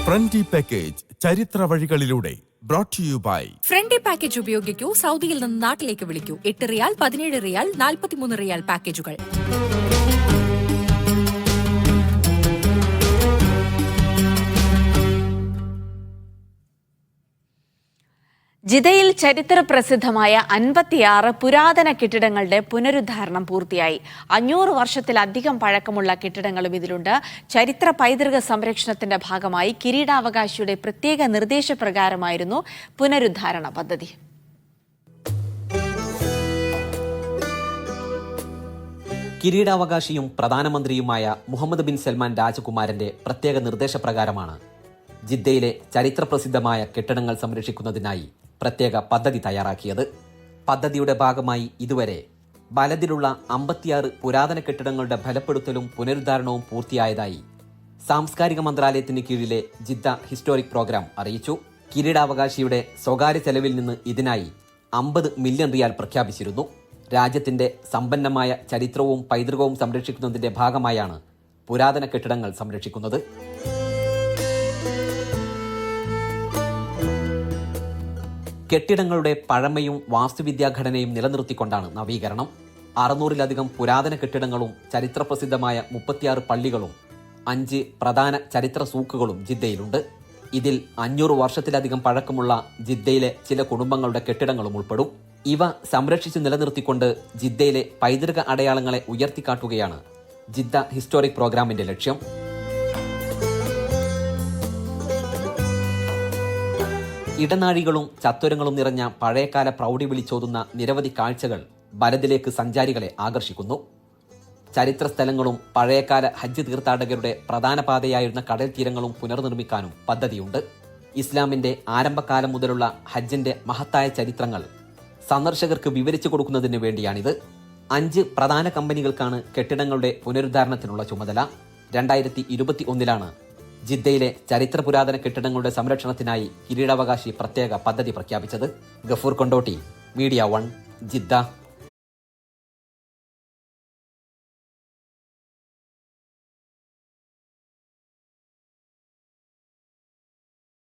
ഫ്രണ്ടി package ചരിത്ര വഴികളിലൂടെ brought you by ഫ്രണ്ടി package ഉപയോഗിക്കൂ. സൗദിയിൽ നിന്ന് നാട്ടിലേക്ക് വിളിക്കൂ. 8 റിയാൽ, 17 റിയാൽ, 43 റിയാൽ പാക്കേജുകൾ. ജിദ്ദയിൽ ചരിത്ര പ്രസിദ്ധമായ 56 പുരാതന കെട്ടിടങ്ങളുടെ പുനരുദ്ധാരണം പൂർത്തിയായി. 500 വർഷത്തിലധികം പഴക്കമുള്ള കെട്ടിടങ്ങളും ഇതിലുണ്ട്. ചരിത്ര പൈതൃക സംരക്ഷണത്തിന്റെ ഭാഗമായി കിരീടാവകാശിയുടെ പ്രത്യേക നിർദ്ദേശപ്രകാരമായിരുന്നു പുനരുദ്ധാരണ പദ്ധതി. കിരീടാവകാശിയും പ്രധാനമന്ത്രിയുമായ മുഹമ്മദ് ബിൻ സൽമാൻ രാജകുമാരന്റെ പ്രത്യേക നിർദ്ദേശപ്രകാരമാണ് ജിദ്ദയിലെ ചരിത്രപ്രസിദ്ധമായ കെട്ടിടങ്ങൾ സംരക്ഷിക്കുന്നതിനായി പ്രത്യേക പദ്ധതി തയ്യാറാക്കിയത്. പദ്ധതിയുടെ ഭാഗമായി ഇതുവരെ ബലദിലുള്ള 56 പുരാതന കെട്ടിടങ്ങളുടെ ബലപ്പെടുത്തലും പുനരുദ്ധാരണവും പൂർത്തിയായതായി സാംസ്കാരിക മന്ത്രാലയത്തിന് കീഴിലെ ജിദ്ദ ഹിസ്റ്റോറിക് പ്രോഗ്രാം അറിയിച്ചു. കിരീടാവകാശിയുടെ സ്വകാര്യ ചെലവിൽ നിന്ന് ഇതിനായി 50 മില്യൺ റിയാൽ പ്രഖ്യാപിച്ചിരുന്നു. രാജ്യത്തിന്റെ സമ്പന്നമായ ചരിത്രവും പൈതൃകവും സംരക്ഷിക്കുന്നതിന്റെ ഭാഗമായാണ് പുരാതന കെട്ടിടങ്ങൾ സംരക്ഷിക്കുന്നത്. കെട്ടിടങ്ങളുടെ പഴമയും വാസ്തുവിദ്യാഘടനയും നിലനിർത്തിക്കൊണ്ടാണ് നവീകരണം. 600-ലധികം പുരാതന കെട്ടിടങ്ങളും ചരിത്രപ്രസിദ്ധമായ 36 പള്ളികളും 5 പ്രധാന ചരിത്ര സൂക്കുകളും ജിദ്ദയിലുണ്ട്. ഇതിൽ 500 വർഷത്തിലധികം പഴക്കമുള്ള ജിദ്ദയിലെ ചില കുടുംബങ്ങളുടെ കെട്ടിടങ്ങളും ഉൾപ്പെടും. ഇവ സംരക്ഷിച്ചു നിലനിർത്തിക്കൊണ്ട് ജിദ്ദയിലെ പൈതൃക അടയാളങ്ങളെ ഉയർത്തിക്കാട്ടുകയാണ് ജിദ്ദ ഹിസ്റ്റോറിക് പ്രോഗ്രാമിന്റെ ലക്ഷ്യം. ഇടനാഴികളും ചത്വരങ്ങളും നിറഞ്ഞ പഴയകാല പ്രൗഢി വിളിച്ചോതുന്ന നിരവധി കാഴ്ചകൾ ബലദിലേക്ക് സഞ്ചാരികളെ ആകർഷിക്കുന്നു. ചരിത്ര സ്ഥലങ്ങളും പഴയകാല ഹജ്ജ് തീർത്ഥാടകരുടെ പ്രധാന പാതയായിരുന്ന കടൽ തീരങ്ങളും പുനർനിർമ്മിക്കാനും പദ്ധതിയുണ്ട്. ഇസ്ലാമിന്റെ ആരംഭകാലം മുതലുള്ള ഹജ്ജിന്റെ മഹത്തായ ചരിത്രങ്ങൾ സന്ദർശകർക്ക് വിവരിച്ചു കൊടുക്കുന്നതിന് വേണ്ടിയാണിത്. 5 പ്രധാന കമ്പനികൾക്കാണ് കെട്ടിടങ്ങളുടെ പുനരുദ്ധാരണത്തിനുള്ള ചുമതല. 2021 ജിദ്ദയിലെ ചരിത്ര പുരാതന കെട്ടിടങ്ങളുടെ സംരക്ഷണത്തിനായി കിരീടാവകാശി പ്രത്യേക പദ്ധതി പ്രഖ്യാപിച്ചത്. Gafoor Kondotty, media 1, Jeddah.